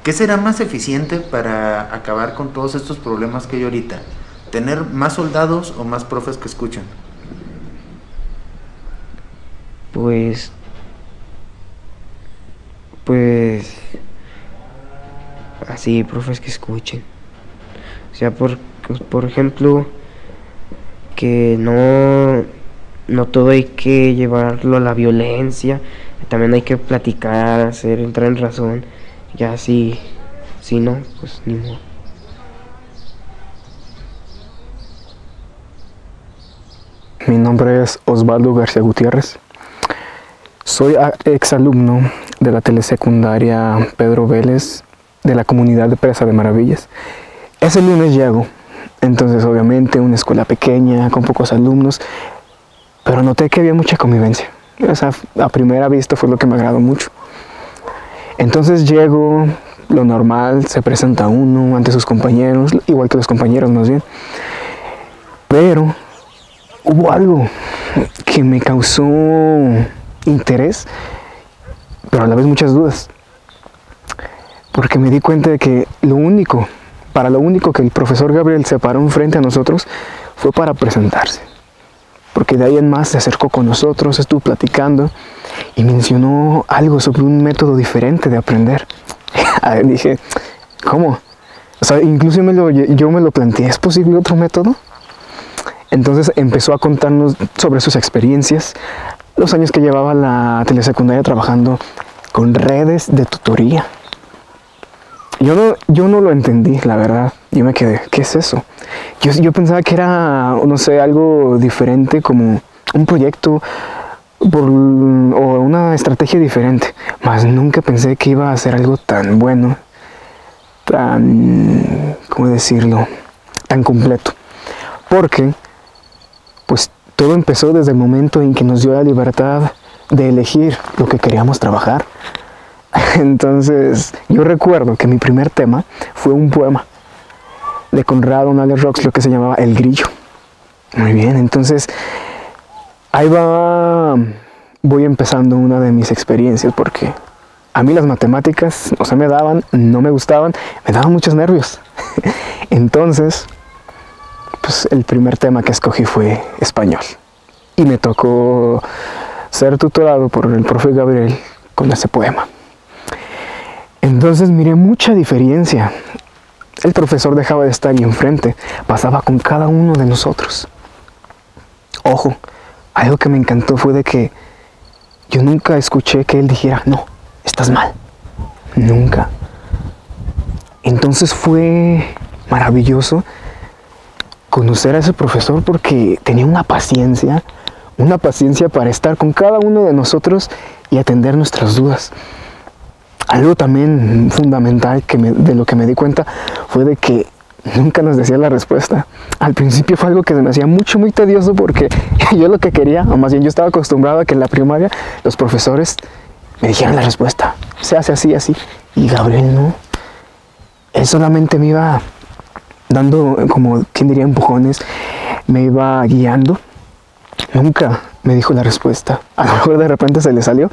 ¿Qué será más eficiente para acabar con todos estos problemas que hay ahorita? ¿Tener más soldados o más profes que escuchan? Pues, pues, así, profes que escuchen. O sea, por ejemplo, que no todo hay que llevarlo a la violencia, también hay que platicar, entrar en razón, ya si no, pues ni modo. Mi nombre es Osvaldo García Gutiérrez. Soy exalumno de la telesecundaria Pedro Vélez de la comunidad de Presa de Maravillas. Ese lunes llego, entonces obviamente una escuela pequeña, con pocos alumnos, pero noté que había mucha convivencia. O sea, a primera vista fue lo que me agradó mucho. Entonces llego, lo normal, se presenta uno ante sus compañeros, igual que los compañeros más bien. Pero hubo algo que me causó interés, pero a la vez muchas dudas. Porque me di cuenta de que para lo único que el profesor Gabriel se paró enfrente a nosotros fue para presentarse. Porque de ahí en más se acercó con nosotros, estuvo platicando y mencionó algo sobre un método diferente de aprender. Dije, ¿cómo? O sea, incluso yo me lo planteé, ¿es posible otro método? Entonces empezó a contarnos sobre sus experiencias, los años que llevaba la telesecundaria trabajando con redes de tutoría. Yo no lo entendí, la verdad. Yo me quedé, ¿qué es eso? Yo pensaba que era, no sé, algo diferente, como un proyecto o una estrategia diferente. Mas nunca pensé que iba a ser algo tan bueno, ¿cómo decirlo? Tan completo. Porque, pues, todo empezó desde el momento en que nos dio la libertad de elegir lo que queríamos trabajar. Entonces, yo recuerdo que mi primer tema fue un poema de Conrado Nales Rox, lo que se llamaba El Grillo. Muy bien, entonces ahí voy empezando una de mis experiencias, porque a mí las matemáticas no me gustaban, me daban muchos nervios. Entonces, pues el primer tema que escogí fue español. Y me tocó ser tutorado por el profe Gabriel con ese poema. Entonces miré mucha diferencia. El profesor dejaba de estar ahí enfrente, pasaba con cada uno de nosotros. Ojo, algo que me encantó fue de que yo nunca escuché que él dijera, no, estás mal. Nunca. Entonces fue maravilloso conocer a ese profesor porque tenía una paciencia para estar con cada uno de nosotros y atender nuestras dudas. Algo también fundamental de lo que me di cuenta fue de que nunca nos decía la respuesta. Al principio fue algo que se me hacía muy tedioso, porque yo lo que quería, o más bien yo estaba acostumbrado a que en la primaria los profesores me dijeran la respuesta. Se hace así, así. Y Gabriel no. Él solamente me iba dando, como quien diría, empujones, me iba guiando. Nunca me dijo la respuesta. A lo mejor de repente se le salió.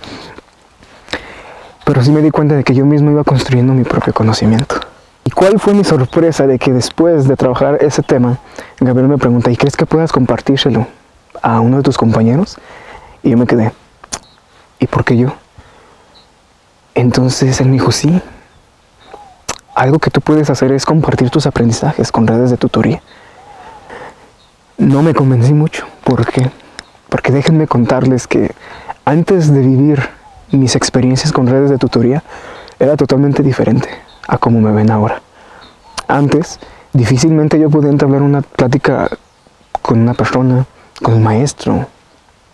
Pero sí me di cuenta de que yo mismo iba construyendo mi propio conocimiento. ¿Y cuál fue mi sorpresa? De que después de trabajar ese tema, Gabriel me pregunta, ¿y crees que puedas compartírselo a uno de tus compañeros? Y yo me quedé, ¿y por qué yo? Entonces él me dijo, sí, algo que tú puedes hacer es compartir tus aprendizajes con redes de tutoría. No me convencí mucho. ¿Por qué? Porque déjenme contarles que antes de vivir mis experiencias con redes de tutoría, era totalmente diferente a como me ven ahora. Antes, difícilmente yo podía entablar una plática con una persona, con un maestro,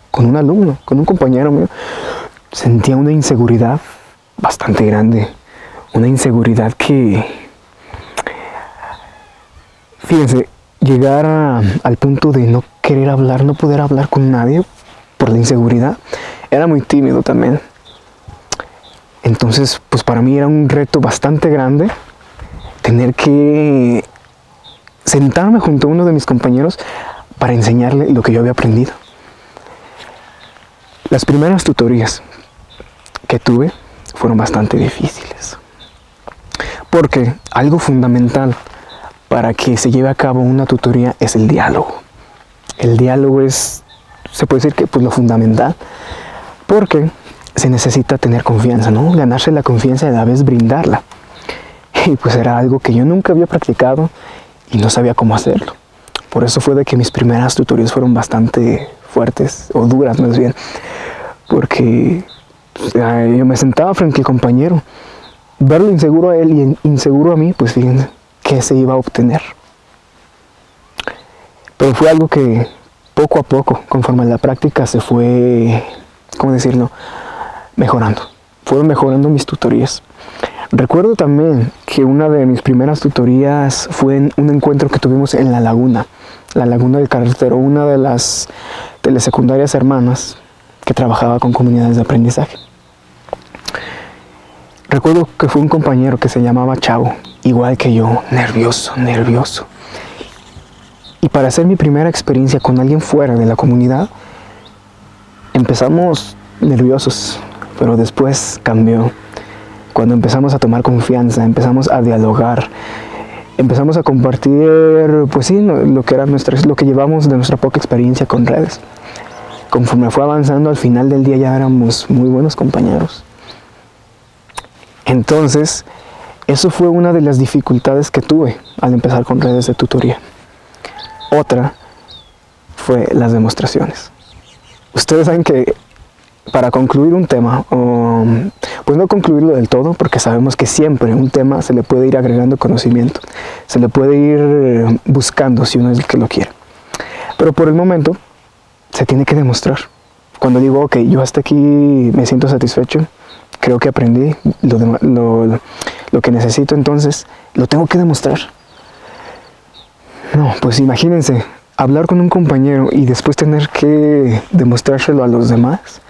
con un alumno, con un compañero mío. Sentía una inseguridad bastante grande, una inseguridad que, fíjense, llegar al punto de no querer hablar, no poder hablar con nadie por la inseguridad. Era muy tímido también. Entonces, pues para mí era un reto bastante grande tener que sentarme junto a uno de mis compañeros para enseñarle lo que yo había aprendido. Las primeras tutorías que tuve fueron bastante difíciles. Porque algo fundamental para que se lleve a cabo una tutoría es el diálogo. El diálogo es, se puede decir que pues lo fundamental, porque se necesita tener confianza, ¿no? Ganarse la confianza y a la vez brindarla. Y pues era algo que yo nunca había practicado y no sabía cómo hacerlo. Por eso fue de que mis primeras tutorías fueron bastante fuertes, o duras más bien, porque pues, yo me sentaba frente al compañero, verlo inseguro a él y inseguro a mí, pues fíjense qué se iba a obtener. Pero fue algo que poco a poco, conforme a la práctica, se fue, ¿cómo decirlo?, mejorando. Fueron mejorando mis tutorías. Recuerdo también que una de mis primeras tutorías fue en un encuentro que tuvimos en la Laguna del Carretero, una de las telesecundarias hermanas que trabajaba con comunidades de aprendizaje. Recuerdo que fue un compañero que se llamaba Chavo, igual que yo, nervioso. Y para hacer mi primera experiencia con alguien fuera de la comunidad, empezamos nerviosos, pero después cambió. Cuando empezamos a tomar confianza, empezamos a dialogar, empezamos a compartir, pues sí, lo que llevamos de nuestra poca experiencia con redes. Conforme fue avanzando, al final del día ya éramos muy buenos compañeros. Entonces, eso fue una de las dificultades que tuve al empezar con redes de tutoría. Otra fue las demostraciones. Ustedes saben que para concluir un tema, pues no concluirlo del todo, porque sabemos que siempre un tema se le puede ir agregando conocimiento, se le puede ir buscando si uno es el que lo quiere. Pero por el momento se tiene que demostrar. Cuando digo, ok, yo hasta aquí me siento satisfecho, creo que aprendí lo que necesito, entonces lo tengo que demostrar. No, pues imagínense, hablar con un compañero y después tener que demostrárselo a los demás.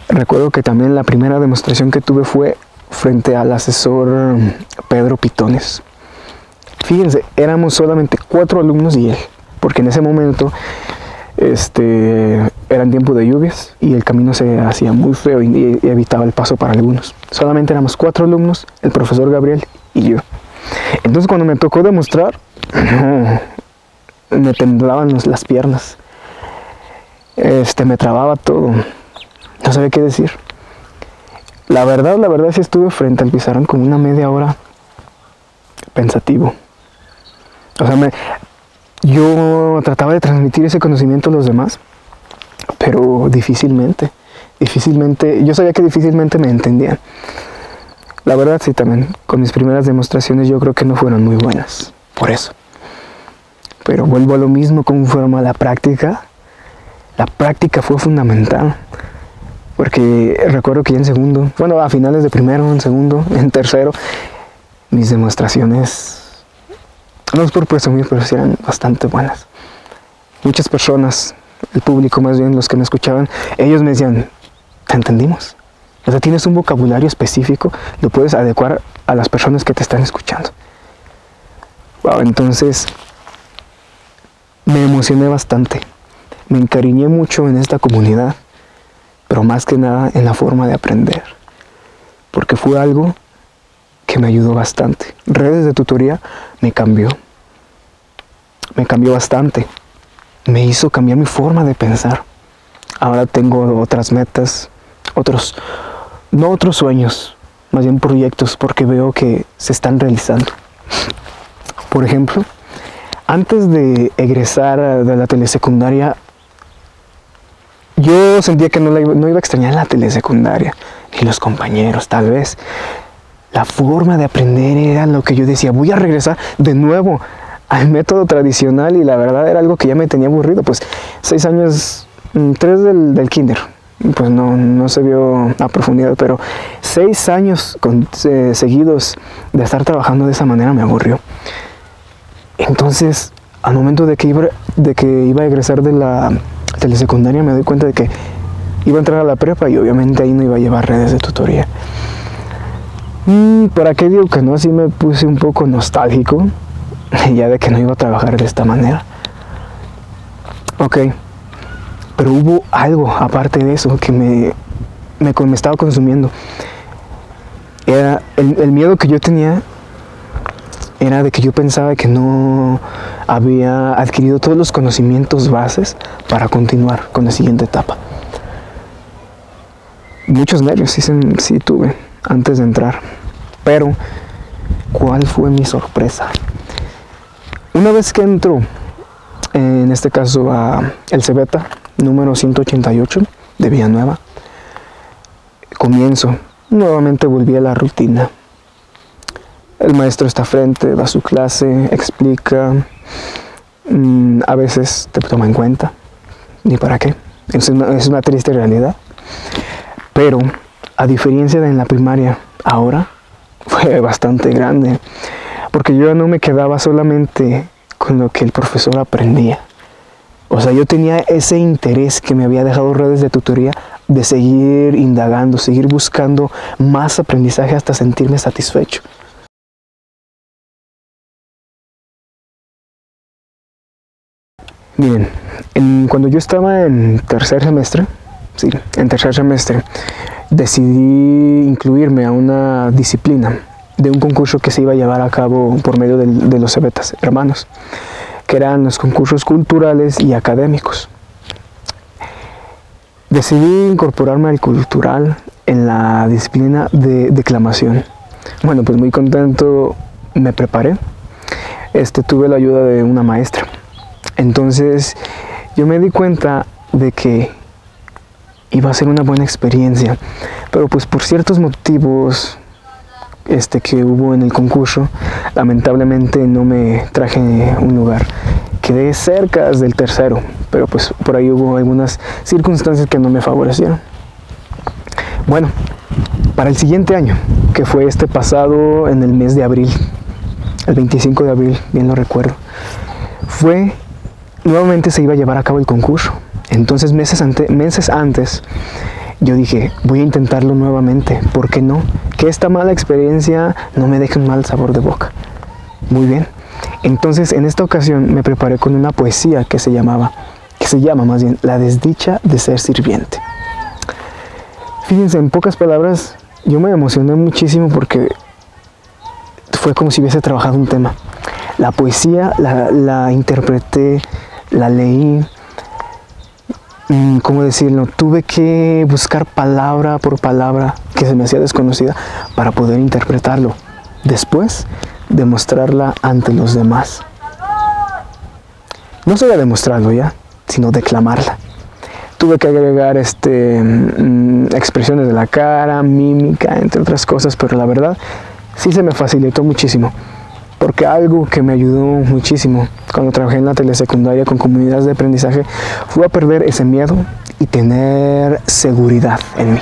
Recuerdo que también la primera demostración que tuve fue frente al asesor Pedro Pitones. Fíjense, éramos solamente 4 alumnos y él, porque en ese momento eran tiempo de lluvias y el camino se hacía muy feo y evitaba el paso para algunos. Solamente éramos 4 alumnos, el profesor Gabriel y yo. Entonces cuando me tocó demostrar, me temblaban las piernas, me trababa todo. No sabía qué decir. La verdad sí estuve frente al pizarrón como una media hora pensativo. O sea, yo trataba de transmitir ese conocimiento a los demás, pero difícilmente, yo sabía que difícilmente me entendían. La verdad sí, también, con mis primeras demostraciones yo creo que no fueron muy buenas, por eso. Pero vuelvo a lo mismo, conforme a la práctica fue fundamental. Porque recuerdo que ya en segundo, bueno, a finales de primero, en segundo, en tercero, mis demostraciones, no es por presumir, pero sí eran bastante buenas. Muchas personas, el público más bien, los que me escuchaban, ellos me decían, ¿te entendimos? O sea, tienes un vocabulario específico, lo puedes adecuar a las personas que te están escuchando. Wow, entonces, me emocioné bastante, me encariñé mucho en esta comunidad, pero más que nada en la forma de aprender, porque fue algo que me ayudó bastante. Redes de tutoría me cambió bastante, me hizo cambiar mi forma de pensar. Ahora tengo otras metas, no otros sueños, más bien proyectos, porque veo que se están realizando. Por ejemplo, antes de egresar de la telesecundaria, yo sentía que no iba a extrañar la telesecundaria, ni los compañeros tal vez. La forma de aprender era lo que yo decía, voy a regresar de nuevo al método tradicional, y la verdad era algo que ya me tenía aburrido. Pues 6 años, 3 del kinder, pues no se vio a profundidad, pero 6 años seguidos de estar trabajando de esa manera me aburrió. Entonces, al momento de que iba a egresar de la telesecundaria, me doy cuenta de que iba a entrar a la prepa y obviamente ahí no iba a llevar redes de tutoría. ¿Para qué digo que no? Así me puse un poco nostálgico ya de que no iba a trabajar de esta manera. Ok, pero hubo algo aparte de eso que me estaba consumiendo. Era el miedo que yo tenía era de que yo pensaba que no había adquirido todos los conocimientos bases para continuar con la siguiente etapa. Muchos nervios sí tuve antes de entrar, pero ¿cuál fue mi sorpresa? Una vez que entro, en este caso a el Cebeta número 188 de Villanueva, comienzo, nuevamente volví a la rutina. El maestro está frente, da su clase, explica, a veces te toma en cuenta, ni para qué, es una triste realidad. Pero, a diferencia de en la primaria, ahora fue bastante grande, porque yo no me quedaba solamente con lo que el profesor aprendía. O sea, yo tenía ese interés que me había dejado redes de tutoría de seguir indagando, seguir buscando más aprendizaje hasta sentirme satisfecho. Miren, cuando yo estaba en tercer semestre, decidí incluirme a una disciplina de un concurso que se iba a llevar a cabo por medio de los Cebetas hermanos, que eran los concursos culturales y académicos. Decidí incorporarme al cultural en la disciplina de declamación. Bueno, pues muy contento me preparé. Tuve la ayuda de una maestra. Entonces yo me di cuenta de que iba a ser una buena experiencia, pero pues por ciertos motivos que hubo en el concurso, lamentablemente no me traje un lugar. Quedé cerca del tercero, pero pues por ahí hubo algunas circunstancias que no me favorecieron. Bueno, para el siguiente año, que fue pasado en el mes de abril, el 25 de abril, bien lo recuerdo, nuevamente se iba a llevar a cabo el concurso. Entonces meses antes yo dije, voy a intentarlo nuevamente, ¿por qué no? Que esta mala experiencia no me deje un mal sabor de boca. Muy bien. Entonces en esta ocasión me preparé con una poesía que se llama más bien La desdicha de ser sirviente. Fíjense, en pocas palabras, yo me emocioné muchísimo porque fue como si hubiese trabajado un tema. La poesía la interpreté, la leí, ¿cómo decirlo? Tuve que buscar palabra por palabra que se me hacía desconocida para poder interpretarlo. Después, demostrarla ante los demás. No solo demostrarlo ya, sino declamarla. Tuve que agregar expresiones de la cara, mímica, entre otras cosas, pero la verdad sí se me facilitó muchísimo. Porque algo que me ayudó muchísimo cuando trabajé en la telesecundaria con comunidades de aprendizaje fue a perder ese miedo y tener seguridad en mí.